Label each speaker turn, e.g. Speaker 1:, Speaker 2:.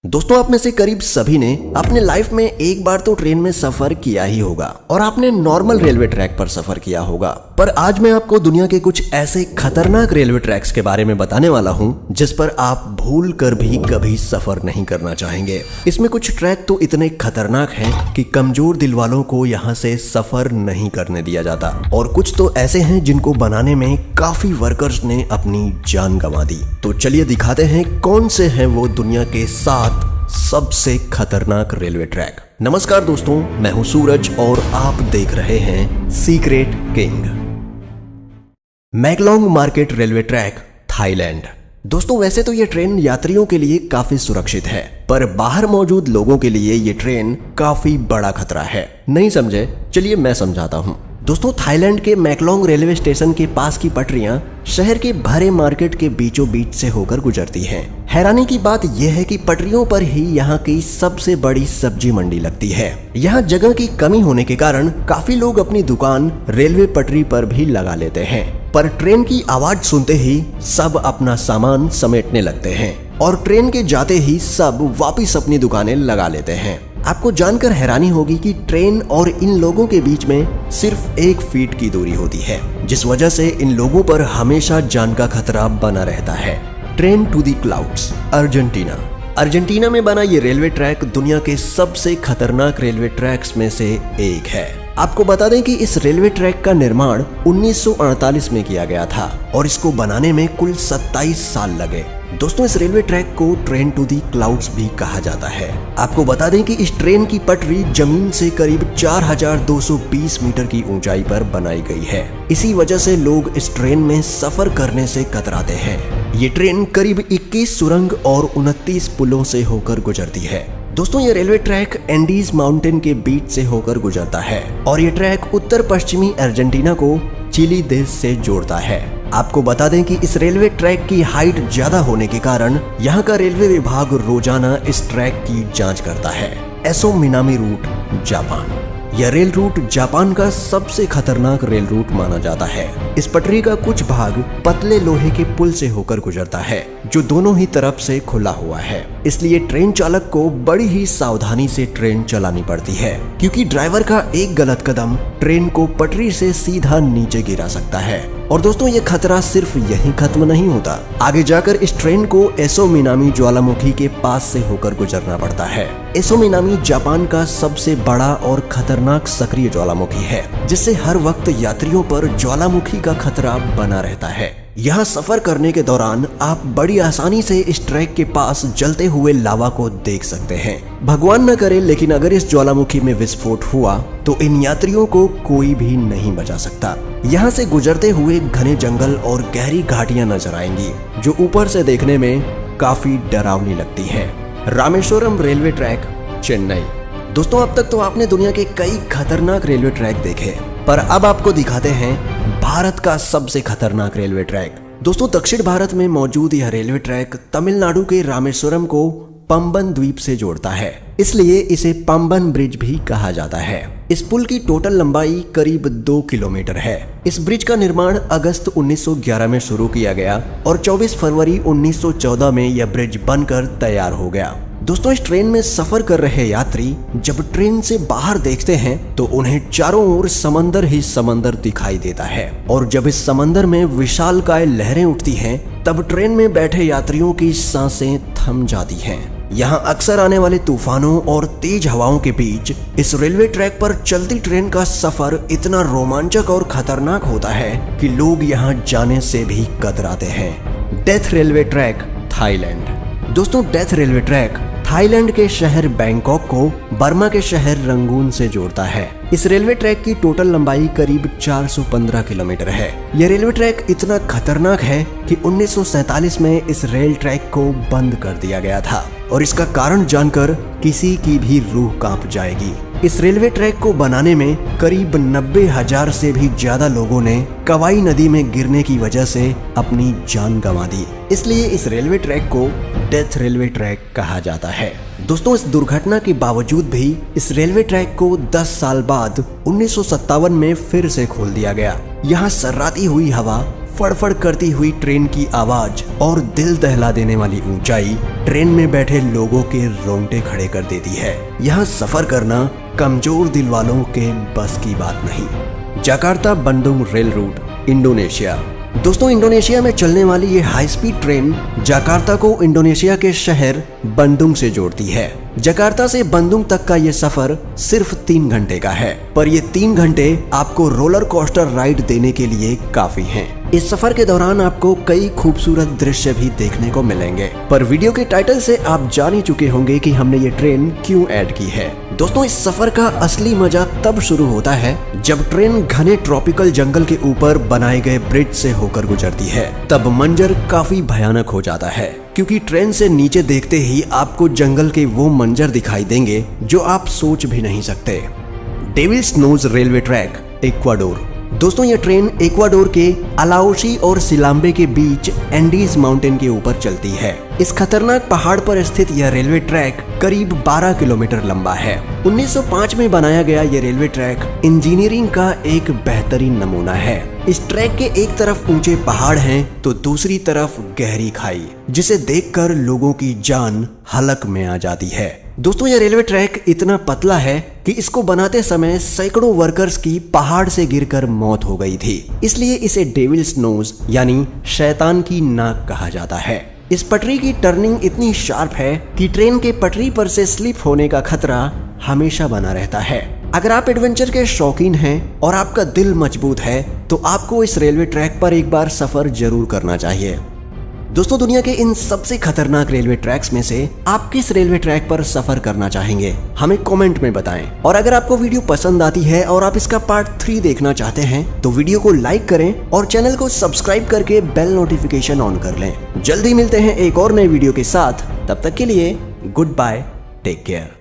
Speaker 1: दोस्तों, आप में से करीब सभी ने अपने लाइफ में एक बार तो ट्रेन में सफर किया ही होगा और आपने नॉर्मल रेलवे ट्रैक पर सफर किया होगा। पर आज मैं आपको दुनिया के कुछ ऐसे खतरनाक रेलवे ट्रैक्स के बारे में बताने वाला हूं जिस पर आप भूल कर भी कभी सफर नहीं करना चाहेंगे। इसमें कुछ ट्रैक तो इतने खतरनाक हैं कि कमजोर दिल वालों को यहाँ से सफर नहीं करने दिया जाता, और कुछ तो ऐसे हैं जिनको बनाने में काफी वर्कर्स ने अपनी जान गंवा दी। तो चलिए दिखाते हैं कौन से हैं वो दुनिया के 7 सबसे खतरनाक रेलवे ट्रैक। नमस्कार दोस्तों, मैं हूं सूरज और आप देख रहे हैं secret king. Maeklong market railway track, Thailand. दोस्तों, वैसे तो ये ट्रेन यात्रियों के लिए काफी सुरक्षित है, पर बाहर मौजूद लोगों के लिए ये ट्रेन काफी बड़ा खतरा है। नहीं समझे? चलिए मैं समझाता हूँ। दोस्तों, थाईलैंड के मैकलोंग रेलवे स्टेशन के पास की पटरियां शहर के भरे मार्केट के बीचों बीच से होकर गुजरती हैं। हैरानी की बात यह है कि पटरियों पर ही यहाँ की सबसे बड़ी सब्जी मंडी लगती है। यहाँ जगह की कमी होने के कारण काफी लोग अपनी दुकान रेलवे पटरी पर भी लगा लेते हैं, पर ट्रेन की आवाज सुनते ही सब अपना सामान समेटने लगते हैं और ट्रेन के जाते ही सब वापिस अपनी दुकानें लगा लेते हैं। आपको जानकर हैरानी होगी कि ट्रेन और इन लोगों के बीच में सिर्फ 1 फीट की दूरी होती है, जिस वजह से इन लोगों पर हमेशा जान का खतरा बना रहता है। Train to the clouds, Argentina. Argentina में बना ये रेलवे ट्रैक दुनिया के सबसे खतरनाक रेलवे ट्रैक्स में से एक है। आपको बता दें कि इस रेलवे ट्रैक का निर्माण 1948 में किया गया था और इसको बनाने में कुल 27 साल लगे। दोस्तों, इस रेलवे ट्रैक को ट्रेन टू दी क्लाउड्स भी कहा जाता है। आपको बता दें कि इस ट्रेन की पटरी जमीन से करीब 4220 मीटर की ऊंचाई पर बनाई गई है। इसी वजह से लोग इस ट्रेन में सफर करने से कतराते हैं। ये ट्रेन करीब 21 सुरंग और 29 पुलों से होकर गुजरती है। दोस्तों, ये रेलवे ट्रैक एंडीज माउंटेन के बीच से होकर गुजरता है और ये ट्रैक उत्तर पश्चिमी अर्जेंटीना को चिली देश से जोड़ता है। आपको बता दें कि इस रेलवे ट्रैक की हाइट ज्यादा होने के कारण यहाँ का रेलवे विभाग रोजाना इस ट्रैक की जांच करता है। Aso Minami route, Japan. यह रेल रूट जापान का सबसे खतरनाक रेल रूट माना जाता है। इस पटरी का कुछ भाग पतले लोहे के पुल से होकर गुजरता है, जो दोनों ही तरफ से खुला हुआ है। इसलिए ट्रेन चालक को बड़ी ही सावधानी से ट्रेन चलानी पड़ती है, क्योंकि ड्राइवर का एक गलत कदम ट्रेन को पटरी से सीधा नीचे गिरा सकता है। और दोस्तों, ये खतरा सिर्फ यहीं खत्म नहीं होता। आगे जाकर इस ट्रेन को एसो मिनामी ज्वालामुखी के पास से होकर गुजरना पड़ता है। एसो मिनामी जापान का सबसे बड़ा और खतरनाक सक्रिय ज्वालामुखी है, जिससे हर वक्त यात्रियों पर ज्वालामुखी का खतरा बना रहता है। यहाँ सफर करने के दौरान आप बड़ी आसानी से इस ट्रैक के पास जलते हुए लावा को देख सकते हैं। भगवान न करे, लेकिन अगर इस ज्वालामुखी में विस्फोट हुआ तो इन यात्रियों को कोई भी नहीं बचा सकता। यहाँ से गुजरते हुए घने जंगल और गहरी घाटियां नजर आएंगी, जो ऊपर से देखने में काफी डरावनी लगती है। Rameswaram railway track, Chennai. दोस्तों, अब तक तो आपने दुनिया के कई खतरनाक रेलवे ट्रैक देखे, पर अब आपको दिखाते हैं भारत का सबसे खतरनाक रेलवे ट्रैक। दोस्तों, दक्षिण भारत में मौजूद यह रेलवे ट्रैक तमिलनाडु के रामेश्वरम को पंबन द्वीप से जोड़ता है, इसलिए इसे पंबन ब्रिज भी कहा जाता है। इस पुल की टोटल लंबाई करीब 2 किलोमीटर है। इस ब्रिज का निर्माण अगस्त 1911 में शुरू किया गया और 24 फरवरी 1914 में यह ब्रिज बनकर तैयार हो गया। दोस्तों, इस ट्रेन में सफर कर रहे यात्री जब ट्रेन से बाहर देखते हैं तो उन्हें चारों ओर समंदर ही समंदर दिखाई देता है, और जब इस समंदर में विशालकाय लहरें उठती हैं तब ट्रेन में बैठे यात्रियों की सांसें थम जाती हैं। यहाँ अक्सर आने वाले तूफानों और तेज हवाओं के बीच इस रेलवे ट्रैक पर चलती ट्रेन का सफर इतना रोमांचक और खतरनाक होता है कि लोग यहाँ जाने से भी कतराते हैं। Death railway track, Thailand. दोस्तों, डेथ रेलवे ट्रैक थाईलैंड के शहर बैंकॉक को बर्मा के शहर रंगून से जोड़ता है। इस रेलवे ट्रैक की टोटल लंबाई करीब 415 किलोमीटर है। यह रेलवे ट्रैक इतना खतरनाक है कि 1947 में इस रेल ट्रैक को बंद कर दिया गया था, और इसका कारण जानकर किसी की भी रूह कांप जाएगी। इस रेलवे ट्रैक को बनाने में करीब 90,000 से भी ज्यादा लोगों ने कवाई नदी में गिरने की वजह से अपनी जान गंवा दी, इसलिए इस रेलवे ट्रैक को डेथ रेलवे ट्रैक कहा जाता है। दोस्तों, इस दुर्घटना के बावजूद भी इस रेलवे ट्रैक को 10 साल बाद 1957 में फिर से खोल दिया गया। यहाँ सर्राती हुई हवा, फड़फड़ करती हुई ट्रेन की आवाज और दिल दहला देने वाली ऊंचाई ट्रेन में बैठे लोगों के रोंगटे खड़े कर देती है। यहाँ सफर करना कमजोर दिल वालों के बस की बात नहीं। Jakarta Bandung rail route, Indonesia. दोस्तों, इंडोनेशिया में चलने वाली ये हाई स्पीड ट्रेन जकार्ता को इंडोनेशिया के शहर बंदुंग से जोड़ती है। जकार्ता से बंदुंग तक का ये सफर सिर्फ 3 घंटे का है, पर ये 3 घंटे आपको रोलर कोस्टर राइड देने के लिए काफी हैं। इस सफर के दौरान आपको कई खूबसूरत दृश्य भी देखने को मिलेंगे, पर वीडियो के टाइटल से आप जान ही चुके होंगे कि हमने ये ट्रेन क्यों ऐड की है। दोस्तों, इस सफर का असली मजा तब शुरू होता है जब ट्रेन घने ट्रॉपिकल जंगल के ऊपर बनाए गए ब्रिज से होकर गुजरती है। तब मंजर काफी भयानक हो जाता है, क्योंकि ट्रेन से नीचे देखते ही आपको जंगल के वो मंजर दिखाई देंगे जो आप सोच भी नहीं सकते। Devil's Nose railway track, Ecuador. दोस्तों, ये ट्रेन इक्वाडोर के अलाउसी और सिलाम्बे के बीच एंडीज माउंटेन के ऊपर चलती है। इस खतरनाक पहाड़ पर स्थित यह रेलवे ट्रैक करीब 12 किलोमीटर लंबा है। 1905 में बनाया गया ये रेलवे ट्रैक इंजीनियरिंग का एक बेहतरीन नमूना है। इस ट्रैक के एक तरफ ऊंचे पहाड़ हैं तो दूसरी तरफ गहरी खाई, जिसे देखकर लोगों की जान हलक में आ जाती है। दोस्तों, यह रेलवे ट्रैक इतना पतला है कि इसको बनाते समय सैकड़ों वर्कर्स की पहाड़ से गिरकर मौत हो गई थी। इसलिए इसे डेविल्स नोज यानी शैतान की नाक कहा जाता है। इस पटरी की टर्निंग इतनी शार्प है कि ट्रेन के पटरी पर से स्लिप होने का खतरा हमेशा बना रहता है। अगर आप एडवेंचर के शौकीन हैं और आपका दिल मजबूत है तो आपको इस रेलवे ट्रैक पर एक बार सफर जरूर करना चाहिए। दोस्तों, दुनिया के इन सबसे खतरनाक रेलवे ट्रैक्स में से आप किस रेलवे ट्रैक पर सफर करना चाहेंगे, हमें कमेंट में बताएं। और अगर आपको वीडियो पसंद आती है और आप इसका पार्ट 3 देखना चाहते हैं तो वीडियो को लाइक करें और चैनल को सब्सक्राइब करके बेल नोटिफिकेशन ऑन कर लें। जल्दी मिलते हैं एक और नए वीडियो के साथ, तब तक के लिए गुड बाय, टेक केयर।